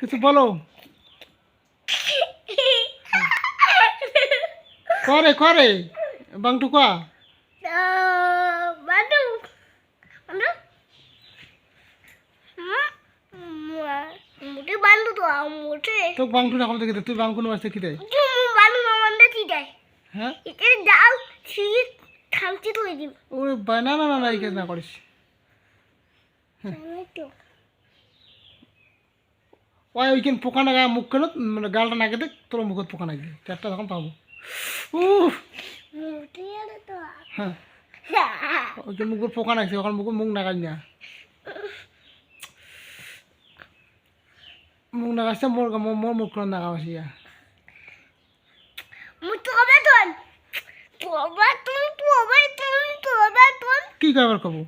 কিছু বলো। করে করে বাংটু কা বান্টু মোটে বান্টু তো মোটে তো বাংটু না কল থেকে তুই বাংটু মারতে কি দেয়? বান্টু মামান্ডা কি দেয়? হ্যাঁ এটা দাও ছিঁড়ে খামচি তুই দিম। ওরে ভাই না না না না এই কাজ না করিস। ওই ওইখানে পোকা না গায়ে মুখ কেন মানে গালটা না কেটে তোর মুখত পোকা নাকি চারটা তখন পাবো। হ্যাঁ ওইখানে মুখের পোকা নাকছে ওখানে মুখ মুখ নাগাজ না মুখ নাগাজছে মোর মোর মুখ করে নাগাবাসি কি খাবার খাবো?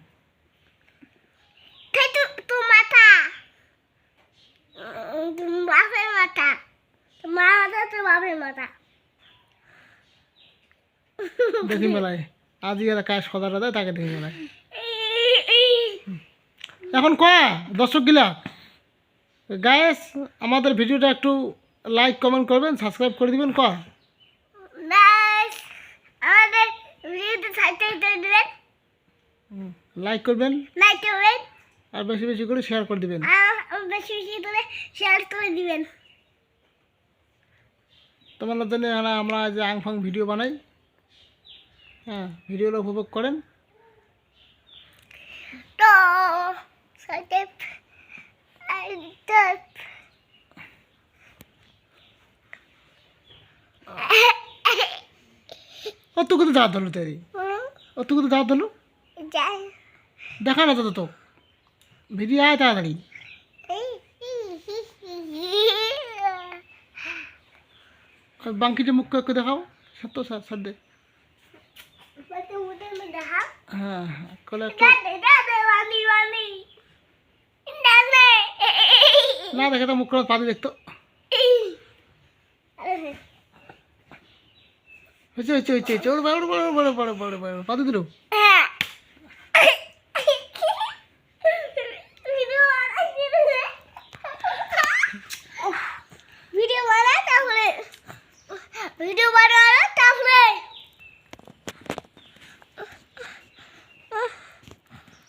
দেখি মেলায় আজ এরা কাজ সদাটা দেয় তাকে দেখি মেলায়। এখন দর্শক গিলা গায়েস আমাদের ভিডিওটা একটু লাইক কমেন্ট করবেন সাবস্ক্রাইব করে দিবেন লাইক করবেন আর বেশি বেশি করে শেয়ার করে দিবেন। তোমাদের জন্য আমরা যে আংফাং ভিডিও বানাই, হ্যাঁ ভিডিওটা উপভোগ করেন। তো অত কিছু দাঁত ধরলো তাই অত কিছু দাঁত ধরলো দেখা না তো ভিডিও আয় তাড়াতাড়ি। বাঙ্কিটা মুখ করে দেখাও সত্য সাদে। হ্যাঁ হ্যাঁ কলে না দেখে তো মুখ করে পাতি দেখতো হয়েছে হয়েছে হয়েছে হয়েছে ওর বড় বড় বড় বড় বড় বড় পাতি দিল।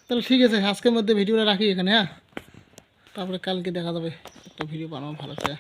তাহলে ঠিক আছে আজকের মধ্যে ভিডিওটা রাখি এখানে, হ্যাঁ তারপরে কালকে দেখা যাবে একটা ভিডিও বানাবো ভালো করে।